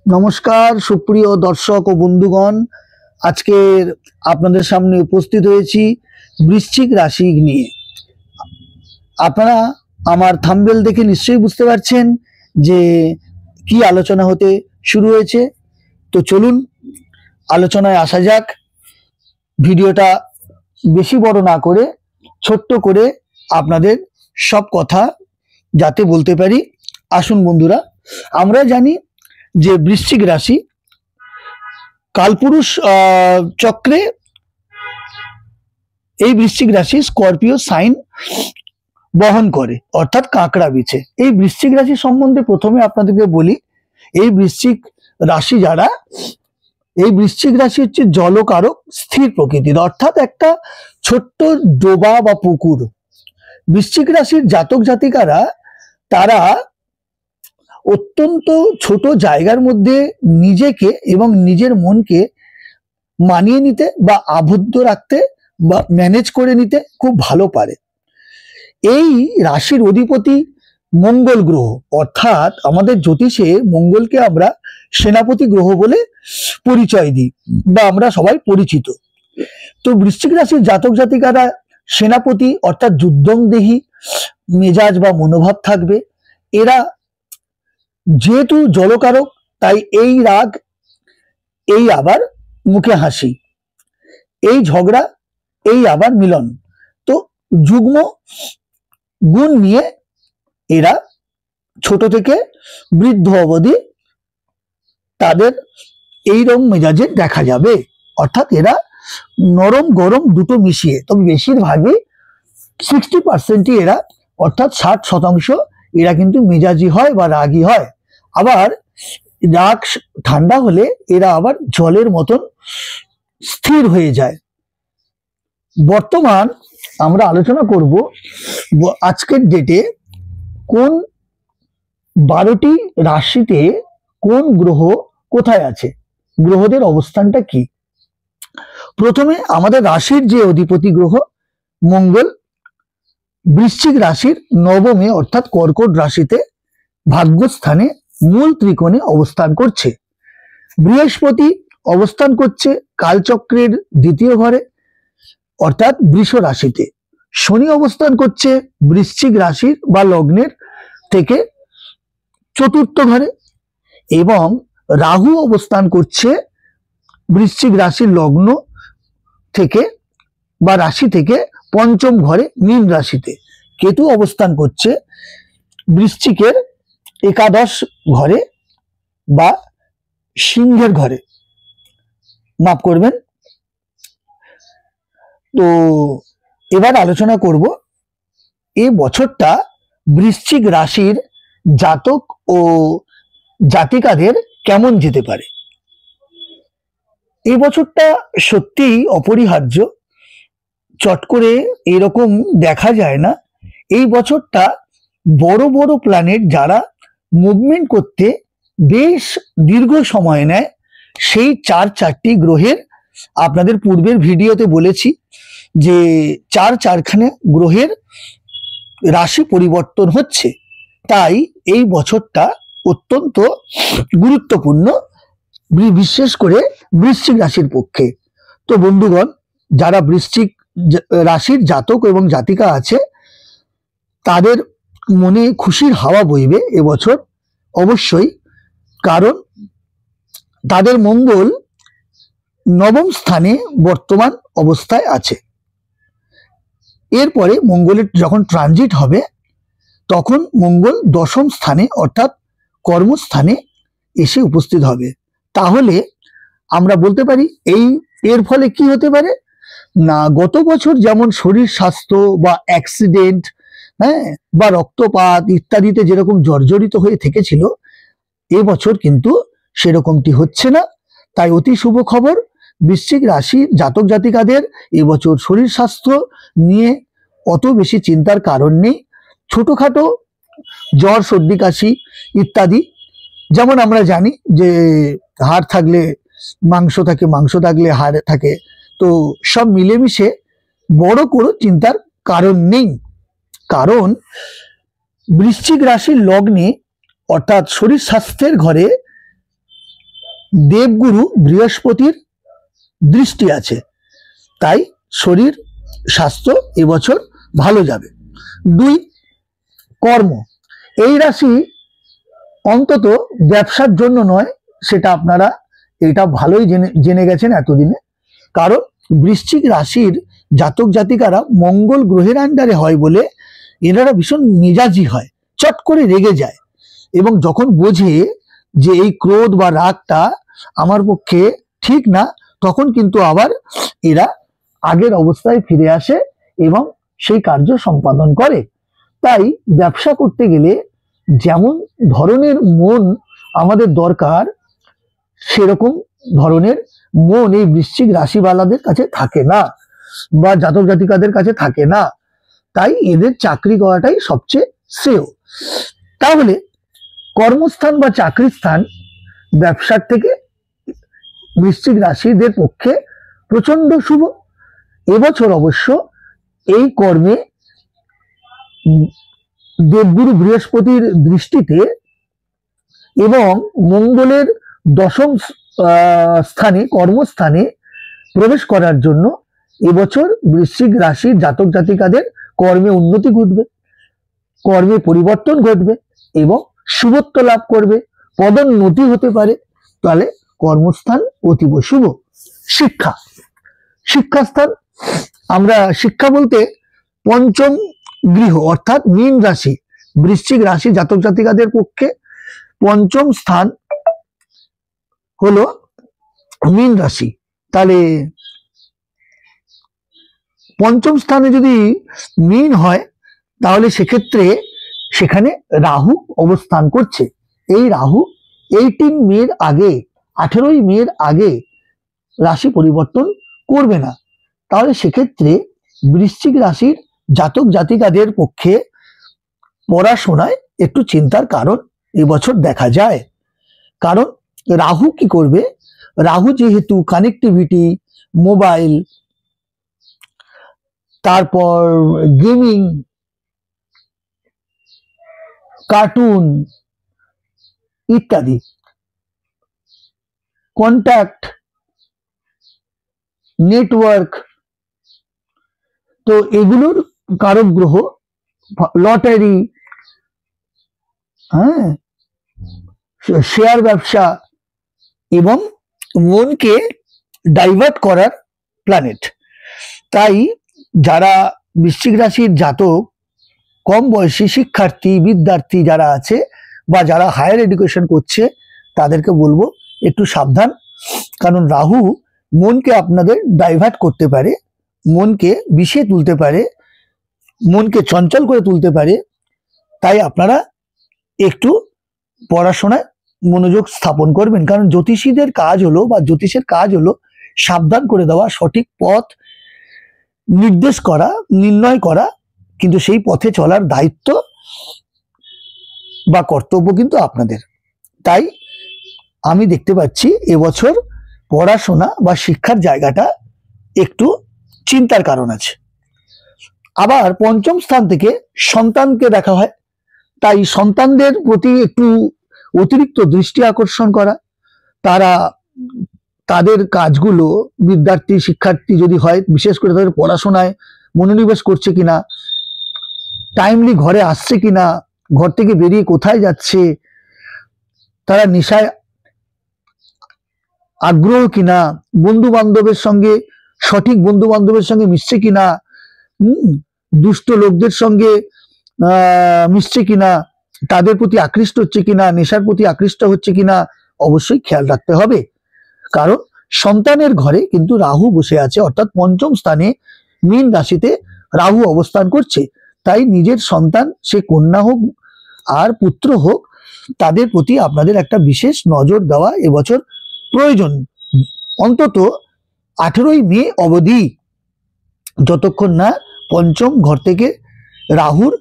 नमस्कार सुप्रिय दर्शक और बंधुगण आज के आपनादेर सामने उपस्थित हয়েছি वृश्चिक राशि निये। आपनारा आमार थाम्बनेल देखे निश्चयই बुझते पारছেন जे कि आलोचना होते शुरू হয়েছে। तो चलुन आलोचनाय आसा जाक। भिडियोटा बेशी बड़ ना करे छोट्ट करे आपनादेर सब कथा जाते बोलते पारी। आसुन बंधुरा आमरा जानी जे वृश्चिक राशि कालपुरुष चक्रे এই বৃশ্চিক রাশি স্করপিও সাইন বহন করে অর্থাৎ কাঁকড়া বিছে। এই বৃশ্চিক রাশি সম্বন্ধে প্রথমে আপনাদেরকে বলি, এই বৃশ্চিক রাশি যারা, এই বৃশ্চিক রাশি হচ্ছে জলকারক স্থির প্রকৃতির, অর্থাৎ একটা ছোট্ট ডোবা বা পুকুর। বৃশ্চিক রাশির জাতক জাতিকারা তারা অত্যন্ত ছোট জায়গার মধ্যে নিজেকে এবং নিজের মনকে মানিয়ে নিতে বা আবদ্ধ রাখতে বা ম্যানেজ করে নিতে খুব ভালো পারে। এই রাশির অধিপতি মঙ্গল গ্রহ, অর্থাৎ আমাদের জ্যোতিষে মঙ্গলকে আমরা সেনাপতি গ্রহ বলে পরিচয় দিই বা আমরা সবাই পরিচিত। তো বৃশ্চিক রাশির জাতক জাতিকারা সেনাপতি অর্থাৎ যুদ্ধংদেহী মেজাজ বা মনোভাব থাকবে। এরা যেহেতু জলকারক তাই এই রাগ, এই আবার মুখে হাসি, এই ঝগড়া, এই আবার মিলন, তো যুগ্ম গুণ নিয়ে এরা ছোট থেকে বৃদ্ধ অবধি তাদের এই রকম মেজাজে দেখা যাবে। অর্থাৎ এরা নরম গরম দুটো মিশিয়ে, তবে বেশিরভাগই 60% এরা অর্থাৎ 60% এরা কিন্তু মেজাজি হয় বা রাগী হয়। আবার রাগ ঠান্ডা হলে এরা আবার জলের মতন স্থির হয়ে যায়। বর্তমান আমরা আলোচনা করব আজকের ডেটে কোন 12টি রাশিতে কোন গ্রহ কোথায় আছে, গ্রহদের অবস্থানটা কি। প্রথমে আমাদের রাশির যে অধিপতি গ্রহ মঙ্গল বৃশ্চিক রাশির নবমে অর্থাৎ কর্কট রাশিতে ভাগ্যস্থানে মূল ত্রিকোণে অবস্থান করছে। বৃহস্পতি অবস্থান করছে কালচক্রের দ্বিতীয় ঘরে অর্থাৎ বৃষ রাশিতে। শনি অবস্থান করছে বৃশ্চিক রাশির বা লগ্নের থেকে চতুর্থ ঘরে এবং রাহু অবস্থান করছে বৃশ্চিক রাশির লগ্ন থেকে বা রাশি থেকে পঞ্চম ঘরে মীন রাশিতে। কেতু অবস্থান করছে বৃশ্চিকের একাদশ ঘরে বা সিংহের ঘরে, মাফ করবেন। তো এবার আলোচনা করব এই বছরটা বৃশ্চিক রাশির জাতক ও জাতিকাদের কেমন যেতে পারে। এই বছরটা সত্যিই অপরিহার্য, চট করে এরকম দেখা যায় না। এই বছরটা বড় বড় প্ল্যানেট যারা মুভমেন্ট করতে বেশ দীর্ঘ সময় নেয়, সেই চারটি গ্রহের আপনাদের পূর্বের ভিডিওতে বলেছি যে চারখানে গ্রহের রাশি পরিবর্তন হচ্ছে। তাই এই বছরটা অত্যন্ত গুরুত্বপূর্ণ, বিশেষ করে বৃশ্চিক রাশির পক্ষে। তো বন্ধুগণ, যারা বৃশ্চিক রাশির জাতক এবং জাতিকা আছে তাদের মনে খুশির হাওয়া বইবে এবছর অবশ্যই, কারণ তাদের মঙ্গল নবম স্থানে বর্তমান অবস্থায় আছে। এরপরে মঙ্গলের যখন ট্রানজিট হবে তখন মঙ্গল দশম স্থানে অর্থাৎ কর্মস্থানে এসে উপস্থিত হবে। তাহলে আমরা বলতে পারি এর ফলে কি হতে পারে না, গত বছর যেমন শরীর স্বাস্থ্য বা অ্যাক্সিডেন্ট বা রক্তপাত ইত্যাদিতে যেরকম জর্জরিত হয়ে থেকেছিল, এবছর কিন্তু সেরকমটি হচ্ছে না। তাই অতি শুভ খবর, বৃশ্চিক রাশির জাতক জাতিকাদের এবছর শরীর স্বাস্থ্য নিয়ে অত বেশি চিন্তার কারণ নেই। ছোটখাটো জ্বর সর্দি কাশি ইত্যাদি, যেমন আমরা জানি যে হাড় থাকলে মাংস থাকে, মাংস থাকলে হাড় থাকে, তো সব মিলেমিশে বড় কোনো চিন্তার কারণ নেই। কারণ বৃশ্চিক রাশির লগ্নে অর্থাৎ শরীর স্বাস্থ্যের ঘরে দেবগুরু বৃহস্পতির দৃষ্টি আছে, তাই শরীর স্বাস্থ্য এবছর ভালো যাবে। 2, কর্ম। এই রাশি অন্তত ব্যবসার জন্য নয়, সেটা আপনারা এটা ভালোই জেনে গেছেন এতদিনে। কারণ বৃশ্চিক রাশির জাতক জাতিকারা মঙ্গল গ্রহের আন্ডারে হয় বলে এনারা ভীষণ মেজাজি হয়, চট করে রেগে যায়, এবং যখন বোঝে যে এই ক্রোধ বা রাগটা আমার পক্ষে ঠিক না, তখন কিন্তু আবার এরা আগের অবস্থায় ফিরে আসে এবং সেই কার্য সম্পাদন করে। তাই ব্যবসা করতে গেলে যেমন ধরনের মন আমাদের দরকার, সেরকম ধরনের মন এই বৃশ্চিক রাশিওয়ালাদের কাছে থাকে না বা জাতক জাতিকাদের কাছে থাকে না। তাই এদের চাকরি করাটাই সবচেয়ে শ্রেয়। তাহলে কর্মস্থান বা চাকরির স্থান ব্যবসার থেকে বৃশ্চিক রাশিদের পক্ষে প্রচন্ড শুভ। এবছর অবশ্য এই কর্মে দেবগুরু বৃহস্পতির দৃষ্টিতে এবং মঙ্গলের দশম স্থানে, কর্মস্থানে প্রবেশ করার জন্য এবছর বৃশ্চিক রাশির জাতক জাতিকাদের কর্মে উন্নতি ঘটবে, কর্মে পরিবর্তন ঘটবে এবং শুভত্ব লাভ করবে, পদোন্নতি হতে পারে। তাহলে কর্মস্থান অতীব শুভ। শিক্ষা, শিক্ষাস্থান, আমরা শিক্ষা বলতে পঞ্চম গৃহ অর্থাৎ মীন রাশি, বৃশ্চিক রাশি জাতক জাতিকাদের পক্ষে পঞ্চম স্থান হলো মীন রাশি। তাহলে পঞ্চম স্থানে যদি মীন হয়, তাহলে সেক্ষেত্রে সেখানে রাহু অবস্থান করছে। এই রাহু 18 মের আগে, 18ই মের আগে রাশি পরিবর্তন করবে না। তাহলে সেক্ষেত্রে বৃশ্চিক রাশির জাতক জাতিকাদের পক্ষে পড়াশোনায় একটু চিন্তার কারণ এবছর দেখা যায়। কারণ রাহু কি করবে, রাহু যেহেতু কানেক্টিভিটি, মোবাইল, তারপর গেমিং, কার্টুন ইত্যাদি, কন্ট্যাক্ট, নেটওয়ার্ক, তো এগুলোর কারক গ্রহ, লটারি, হ্যাঁ, শেয়ার ব্যবসা এবং মনকে ডাইভার্ট করার প্ল্যানেট। তাই যারা বৃশ্চিক রাশির জাতক, কম বয়সী শিক্ষার্থী, বিদ্যার্থী যারা আছে বা যারা হায়ার এডুকেশন করছে, তাদেরকে বলবো একটু সাবধান। কারণ রাহু মনকে আপনাদের ডাইভার্ট করতে পারে, মনকে বিষিয়ে তুলতে পারে, মনকে চঞ্চল করে তুলতে পারে। তাই আপনারা একটু পড়াশোনায় মনোযোগ স্থাপন করবেন। কারণ জ্যোতিষীদের কাজ হলো বা জ্যোতিষের কাজ হলো সাবধান করে দেওয়া, সঠিক পথ নির্দেশ করা, নির্ণয় করা, কিন্তু সেই পথে চলার দায়িত্ব বা কর্তব্য কিন্তু আপনাদের। তাই আমি দেখতে পাচ্ছি এবছর পড়াশোনা বা শিক্ষার জায়গাটা একটু চিন্তার কারণ আছে। আবার পঞ্চম স্থান থেকে সন্তানকে দেখা হয়, তাই সন্তানদের প্রতি একটু অতিরিক্ত দৃষ্টি আকর্ষণ করা, তারা তাদের কাজগুলো, বিদ্যার্থী শিক্ষার্থী যদি হয়, বিশেষ করে তাদের পড়াশোনায় মনোনিবেশ করছে কিনা, টাইমলি ঘরে আসছে কিনা, ঘর থেকে বেরিয়ে কোথায় যাচ্ছে, তারা নেশায় আগ্রহ কিনা, বন্ধু বান্ধবের সঙ্গে, সঠিক বন্ধু বান্ধবের সঙ্গে মিশছে কিনা, দুষ্ট লোকদের সঙ্গে মিশছে কিনা, তাদের প্রতি আকৃষ্ট হচ্ছে কিনা, নেশার প্রতি আকৃষ্ট হচ্ছে কিনা, অবশ্যই খেয়াল রাখতে হবে। কারণ সন্তানের ঘরে কিন্তু রাহু বসে আছে, অর্থাৎ পঞ্চম স্থানে মীন রাশিতে রাহু অবস্থান করছে। তাই নিজের সন্তান, সে কন্যা হোক আর পুত্র হোক, তাদের প্রতি আপনাদের একটা বিশেষ নজর দেওয়া এবছর প্রয়োজন। অন্তত 18ই মে অবধি, যতক্ষণ না পঞ্চম ঘর থেকে রাহুর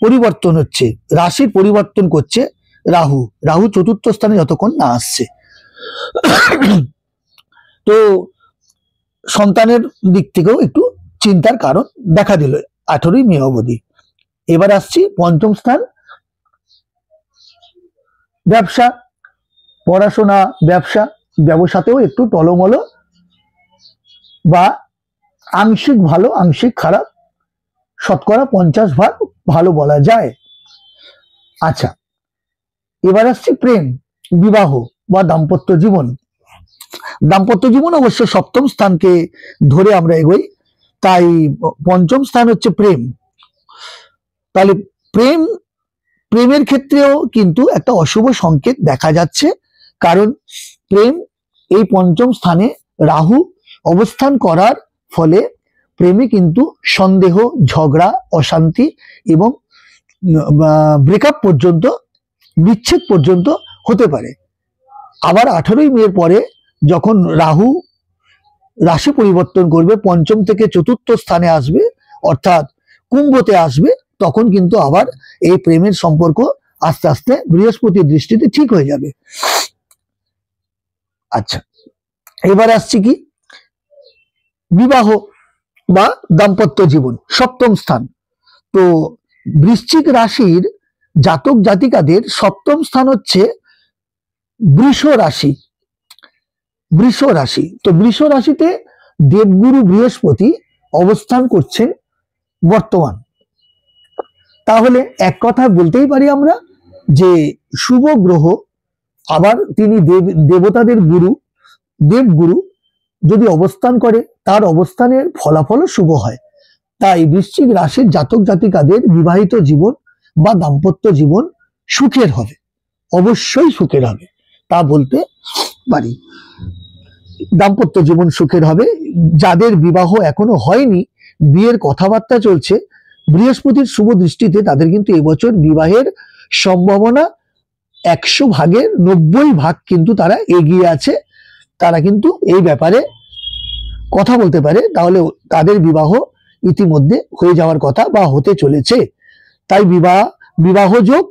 পরিবর্তন হচ্ছে, রাশির পরিবর্তন করছে রাহু, রাহু চতুর্থ স্থানে যতক্ষণ না আসছে। তো সন্তানের দিক থেকেও একটু চিন্তার কারণ দেখা দিল 18ই মে অবধি। এবার আসছি পঞ্চম স্থান, ব্যবসা, পড়াশোনা, ব্যবসা। ব্যবসাতেও একটু টলমলো বা আংশিক ভালো আংশিক খারাপ, শতকরা 50 ভাগ ভালো বলা যায়। আচ্ছা, এবার আসছি প্রেম, বিবাহ বা দাম্পত্য জীবন। দাম্পত্য জীবন অবশ্য সপ্তম স্থানকে ধরে আমরা এগোই, তাই পঞ্চম স্থান হচ্ছে প্রেম। তাহলে প্রেমের ক্ষেত্রেও কিন্তু একটা অশুভ সংকেত দেখা যাচ্ছে, কারণ প্রেম এই পঞ্চম স্থানে রাহু অবস্থান করার ফলে প্রেমে কিন্তু সন্দেহ, ঝগড়া, অশান্তি এবং ব্রেকআপ পর্যন্ত, বিচ্ছেদ পর্যন্ত হতে পারে। আবার 18ই মে পরে যখন রাহু রাশি পরিবর্তন করবে, পঞ্চম থেকে চতুর্থ স্থানে আসবে, অর্থাৎ কুম্ভতে আসবে, তখন কিন্তু আবার এই প্রেমের সম্পর্ক আস্তে আস্তে বৃহস্পতির দৃষ্টিতে ঠিক হয়ে যাবে। আচ্ছা, এবার আসছি কি বিবাহ বা দাম্পত্য জীবন, সপ্তম স্থান। তো বৃশ্চিক রাশির জাতক জাতিকাদের সপ্তম স্থান হচ্ছে বৃষ রাশি। বৃষ রাশি, তো বৃষ রাশিতে দেবগুরু বৃহস্পতি অবস্থান করছেন বর্তমান। তাহলে এক কথা বলতেই পারি আমরা যে শুভ গ্রহ, আবার তিনি দেবতাদের গুরু, দেবগুরু যদি অবস্থান করে, তার অবস্থানের ফলাফলও শুভ হয়। তাই বৃশ্চিক রাশির জাতক জাতিকাদের বিবাহিত জীবন বা দাম্পত্য জীবন সুখের হবে, অবশ্যই সুখের হবে, তা বলতে পারি। দাম্পত্য জীবন সুখের হবে। যাদের বিবাহ এখনো হয়নি, বিয়ের কথাবার্তা চলছে, বৃহস্পতির শুভ দৃষ্টিতে তাদের কিন্তু এবছর বিবাহের সম্ভাবনা 100 ভাগের 90 ভাগ কিন্তু তারা এগিয়ে আছে। তারা কিন্তু এই ব্যাপারে কথা বলতে পারে, তাহলে তাদের বিবাহ ইতিমধ্যে হয়ে যাওয়ার কথা বা হতে চলেছে। তাই বিবাহ যোগ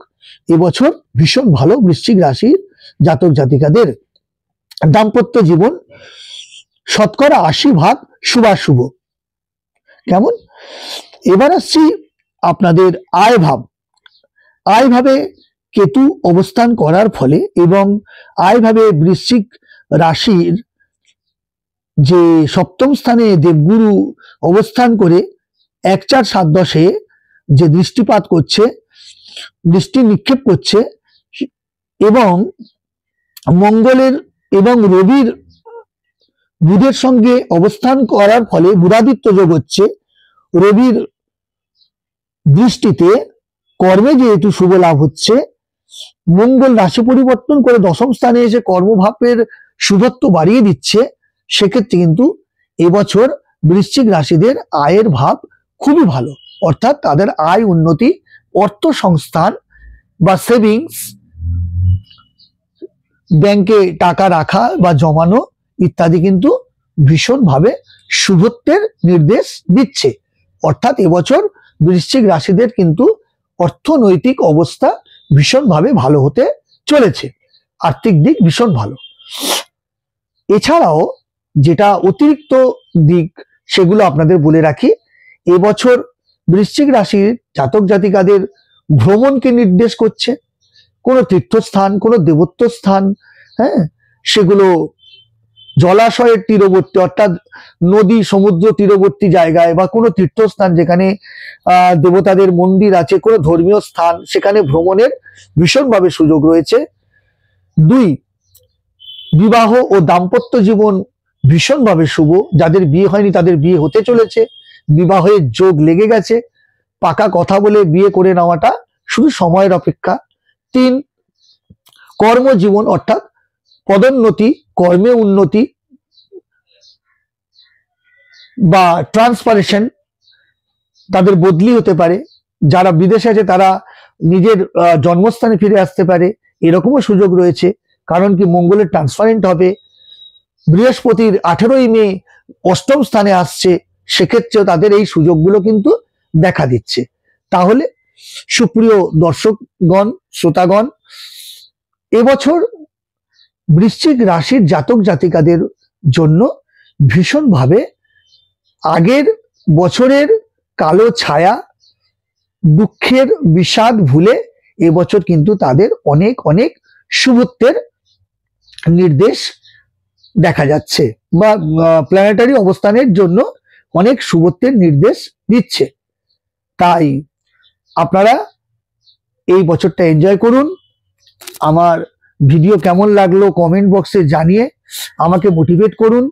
এবছর ভীষণ ভালো বৃশ্চিক রাশির জাতক জাতিকাদের। দাম্পত্য জীবন শতকরা 80 ভাগ শুভাশুভ। কেমন? এবার আসছি আপনাদের আয় ভাব। আয় ভাবে কেতু অবস্থান করার ফলে এবং আয় ভাবে বৃশ্চিক রাশির যে সপ্তম স্থানে দেবগুরু অবস্থান করে 1-4-7-10-এ যে দৃষ্টিপাত করছে, দৃষ্টি নিক্ষেপ করছে, এবং মঙ্গলের এবং রবির বুধের সঙ্গে অবস্থান করার ফলে বুধাদিত্য যোগ হচ্ছে। রবির দৃষ্টিতে কর্মে যেহেতু শুভ লাভ হচ্ছে, মঙ্গল রাশি পরিবর্তন করে দশম স্থানে এসে কর্মভাবের শুভত্ব বাড়িয়ে দিচ্ছে, সেক্ষেত্রে কিন্তু এবছর বৃশ্চিক রাশিদের আয়ের ভাব খুবই ভালো, অর্থাৎ তাদের আয় উন্নতি, অর্থ সংস্থান বা সেভিংস, ব্যাংকে টাকা রাখা বা জমানো ইত্যাদি কিন্তু ভীষণভাবে শুভত্বের নির্দেশ দিচ্ছে। অর্থাৎ এবছর বৃশ্চিক রাশিদের কিন্তু অর্থনৈতিক অবস্থা ভীষণভাবে ভালো হতে চলেছে, আর্থিক দিক ভীষণ ভালো। এছাড়াও যেটা অতিরিক্ত দিক, সেগুলো আপনাদের বলে রাখি। এবছর বৃশ্চিক রাশির জাতক জাতিকাদের ভ্রমণকে নির্দেশ করছে। কোনো তীর্থস্থান, কোনো দেবত্ব স্থান, হ্যাঁ, সেগুলো জলাশয়ের তীরবর্তী, অর্থাৎ নদী সমুদ্র তীরবর্তী জায়গায়, বা কোনো তীর্থস্থান যেখানে দেবতাদের মন্দির আছে, কোনো ধর্মীয় স্থান, সেখানে ভ্রমণের ভীষণভাবে সুযোগ রয়েছে। 2, বিবাহ ও দাম্পত্য জীবন ভীষণভাবে শুভ। যাদের বিয়ে হয়নি তাদের বিয়ে হতে চলেছে, বিবাহের যোগ লেগে গেছে, পাকা কথা বলে বিয়ে করে নেওয়াটা শুধু সময়ের অপেক্ষা। 3, কর্মজীবন অর্থাৎ পদোন্নতি, কর্মে উন্নতি বা ট্রান্সফারেশন, তাদের বদলি হতে পারে। যারা বিদেশে আছে তারা নিজের জন্মস্থানে ফিরে আসতে পারে, এরকমও সুযোগ রয়েছে। কারণ কি, মঙ্গলের ট্রান্সফারেন্ট হবে, বৃহস্পতির 18ই মে অষ্টম স্থানে আসছে, সেক্ষেত্রেও তাদের এই সুযোগগুলো কিন্তু দেখা দিচ্ছে। তাহলে সুপ্রিয় দর্শকগণ, শ্রোতাগণ, এবছর বৃশ্চিক রাশির জাতক জাতিকাদের জন্য ভীষণভাবে আগের বছরের কালো ছায়া, দুঃখের বিষাদ ভুলে এবছর কিন্তু তাদের অনেক অনেক শুভত্বের নির্দেশ দেখা যাচ্ছে, বা প্ল্যানেটারি অবস্থানের জন্য অনেক শুভত্বের নির্দেশ দিচ্ছে। তাই আপনারা এই বছরটা এনজয় করুন। আমার ভিডিও কেমন লাগলো কমেন্ট বক্সে জানিয়ে আমাকে মোটিভেট করুন।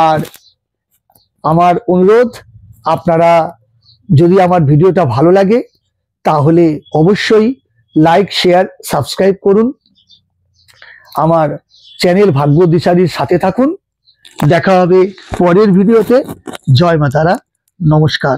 আর আমার অনুরোধ, আপনারা যদি আমার ভিডিওটা ভালো লাগে তাহলে অবশ্যই লাইক, শেয়ার, সাবস্ক্রাইব করুন। আমার চ্যানেল ভাগ্য দিশারির সাথে থাকুন। দেখা হবে পরের ভিডিওতে। জয় মা তারা, নমস্কার।